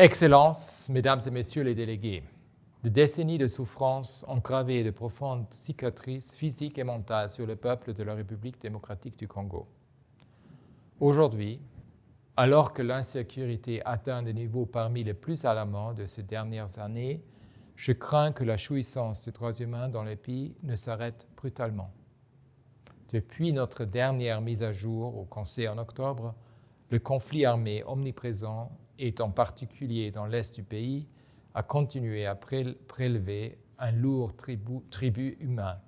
Excellences, Mesdames et Messieurs les délégués, des décennies de souffrance ont gravé de profondes cicatrices physiques et mentales sur le peuple de la République démocratique du Congo. Aujourd'hui, alors que l'insécurité atteint des niveaux parmi les plus alarmants de ces dernières années, je crains que la jouissance des droits humains dans le pays ne s'arrête brutalement. Depuis notre dernière mise à jour au Conseil en octobre, le conflit armé omniprésent, et en particulier dans l'est du pays, a continué à prélever un lourd tribut humain.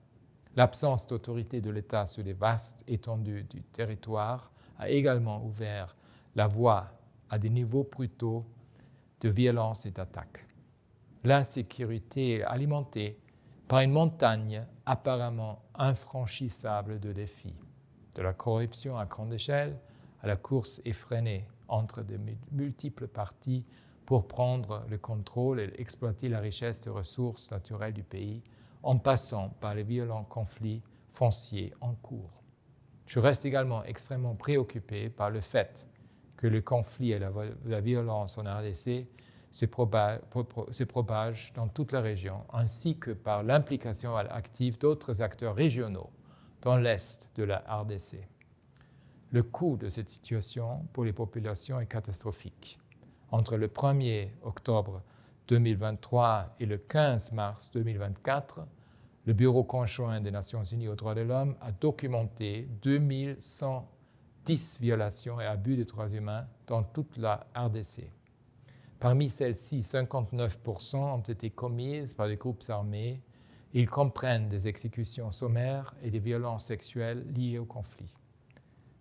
L'absence d'autorité de l'État sur les vastes étendues du territoire a également ouvert la voie à des niveaux brutaux de violence et d'attaque. L'insécurité est alimentée par une montagne apparemment infranchissable de défis, de la corruption à grande échelle à la course effrénée entre de multiples parties pour prendre le contrôle et exploiter la richesse des ressources naturelles du pays, en passant par les violents conflits fonciers en cours. Je reste également extrêmement préoccupé par le fait que le conflit et la violence en RDC se propagent dans toute la région, ainsi que par l'implication active d'autres acteurs régionaux dans l'est de la RDC. Le coût de cette situation pour les populations est catastrophique. Entre le 1er octobre 2023 et le 15 mars 2024, le Bureau conjoint des Nations Unies aux droits de l'homme a documenté 2110 violations et abus des droits humains dans toute la RDC. Parmi celles-ci, 59% ont été commises par des groupes armés. Ils comprennent des exécutions sommaires et des violences sexuelles liées au conflit.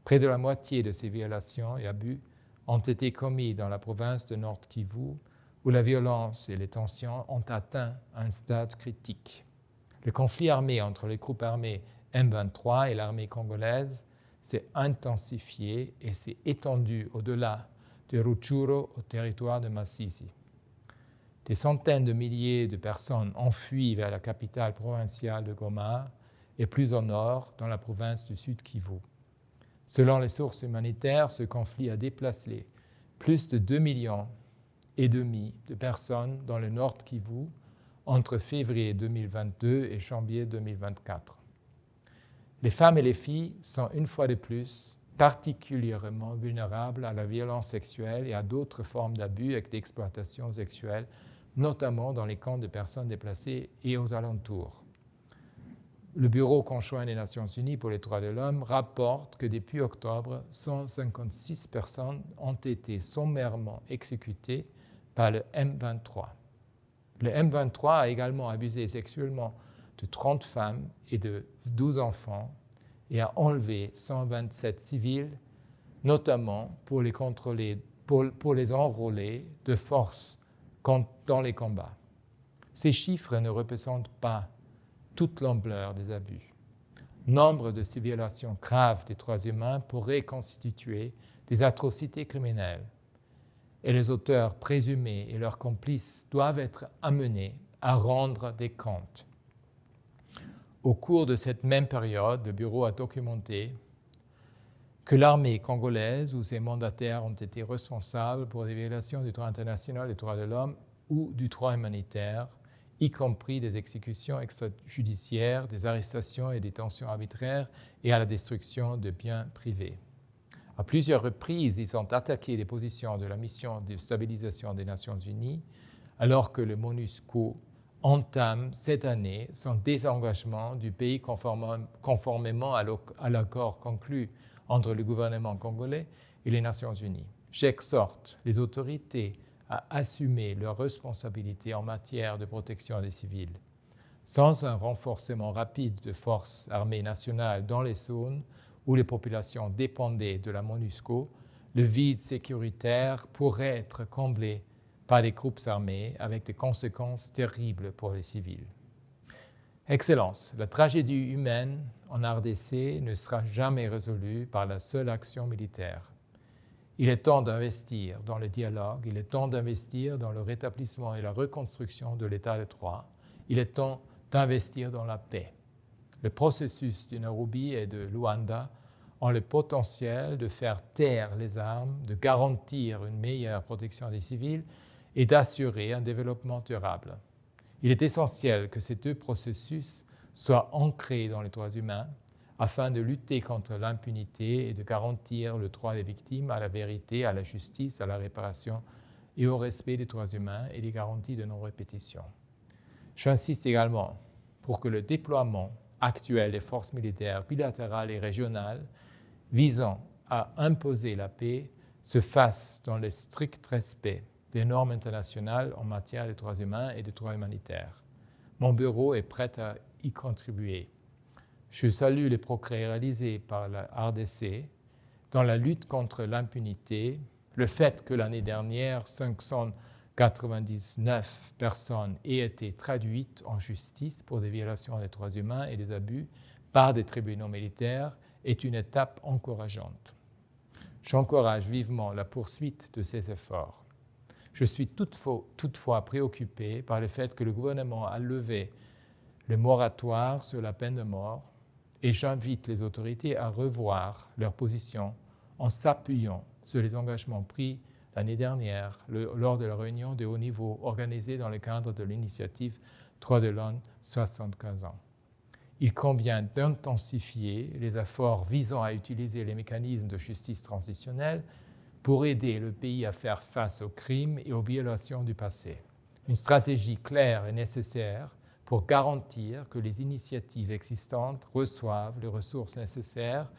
Près de la moitié de ces violations et abus ont été commis dans la province de Nord Kivu, où la violence et les tensions ont atteint un stade critique. Le conflit armé entre les groupes armés M23 et l'armée congolaise s'est intensifié et s'est étendu au-delà de Rutshuru au territoire de Masisi. Des centaines de milliers de personnes ont fui vers la capitale provinciale de Goma et plus au nord dans la province du Sud Kivu. Selon les sources humanitaires, ce conflit a déplacé plus de 2,5 millions de personnes dans le Nord Kivu entre février 2022 et janvier 2024. Les femmes et les filles sont une fois de plus particulièrement vulnérables à la violence sexuelle et à d'autres formes d'abus et d'exploitation sexuelle, notamment dans les camps de personnes déplacées et aux alentours. Le Bureau conjoint des Nations Unies pour les droits de l'homme rapporte que depuis octobre, 156 personnes ont été sommairement exécutées par le M23. Le M23 a également abusé sexuellement de 30 femmes et de 12 enfants et a enlevé 127 civils, notamment pour les enrôler de force dans les combats. Ces chiffres ne représentent pas toute l'ampleur des abus. Nombre de ces violations graves des droits humains pourraient constituer des atrocités criminelles et les auteurs présumés et leurs complices doivent être amenés à rendre des comptes. Au cours de cette même période, le Bureau a documenté que l'armée congolaise ou ses mandataires ont été responsables pour des violations du droit international des droits de l'homme ou du droit humanitaire, y compris des exécutions extrajudiciaires, des arrestations et détentions arbitraires et à la destruction de biens privés. À plusieurs reprises, ils ont attaqué les positions de la mission de stabilisation des Nations Unies, alors que le MONUSCO entame cette année son désengagement du pays conformément à l'accord conclu entre le gouvernement congolais et les Nations Unies. J'exhorte les autorités à assumer leurs responsabilités en matière de protection des civils. Sans un renforcement rapide de forces armées nationales dans les zones où les populations dépendaient de la MONUSCO, le vide sécuritaire pourrait être comblé par des groupes armés avec des conséquences terribles pour les civils. Excellences, la tragédie humaine en RDC ne sera jamais résolue par la seule action militaire. Il est temps d'investir dans le dialogue, il est temps d'investir dans le rétablissement et la reconstruction de l'état de droit, il est temps d'investir dans la paix. Le processus de Nairobi et de Luanda ont le potentiel de faire taire les armes, de garantir une meilleure protection des civils et d'assurer un développement durable. Il est essentiel que ces deux processus soient ancrés dans les droits humains afin de lutter contre l'impunité et de garantir le droit des victimes à la vérité, à la justice, à la réparation et au respect des droits humains et des garanties de non-répétition. J'insiste également pour que le déploiement actuel des forces militaires bilatérales et régionales visant à imposer la paix se fasse dans le strict respect des normes internationales en matière de droits humains et de droits humanitaires. Mon bureau est prêt à y contribuer. Je salue les progrès réalisés par la RDC dans la lutte contre l'impunité, le fait que l'année dernière, 599 personnes aient été traduites en justice pour des violations des droits humains et des abus par des tribunaux militaires est une étape encourageante. J'encourage vivement la poursuite de ces efforts. Je suis toutefois préoccupé par le fait que le gouvernement a levé le moratoire sur la peine de mort et j'invite les autorités à revoir leur position en s'appuyant sur les engagements pris l'année dernière lors de la réunion de haut niveau organisée dans le cadre de l'initiative Droits de l'homme 75 ans. Il convient d'intensifier les efforts visant à utiliser les mécanismes de justice transitionnelle pour aider le pays à faire face aux crimes et aux violations du passé. Une stratégie claire est nécessaire pour garantir que les initiatives existantes reçoivent les ressources nécessaires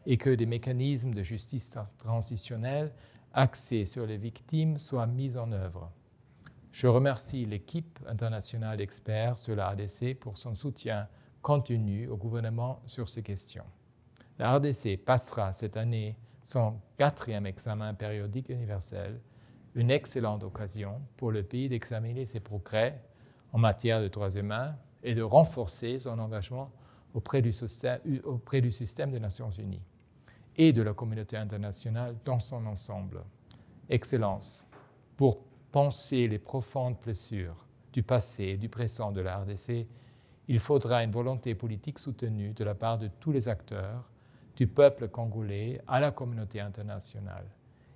et que des mécanismes de justice transitionnelle axés sur les victimes soient mis en œuvre. Je remercie l'équipe internationale d'experts sur la RDC pour son soutien continu au gouvernement sur ces questions. La RDC passera cette année son 4e examen périodique universel, une excellente occasion pour le pays d'examiner ses progrès en matière de droits humains et de renforcer son engagement auprès du système des Nations Unies et de la communauté internationale dans son ensemble. Excellence, pour penser les profondes blessures du passé et du présent de la RDC, il faudra une volonté politique soutenue de la part de tous les acteurs, du peuple congolais à la communauté internationale.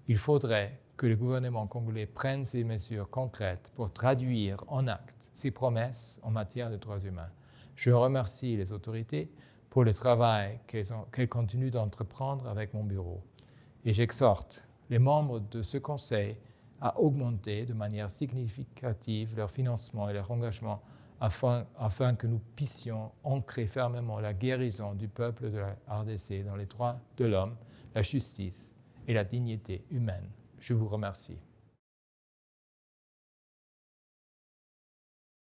Il faudrait que le gouvernement congolais prenne ces mesures concrètes pour traduire en actes ses promesses en matière de droits humains. Je remercie les autorités pour le travail qu'elles continuent d'entreprendre avec mon bureau. Et j'exhorte les membres de ce Conseil à augmenter de manière significative leur financement et leur engagement afin que nous puissions ancrer fermement la guérison du peuple de la RDC dans les droits de l'homme, la justice et la dignité humaine. Je vous remercie.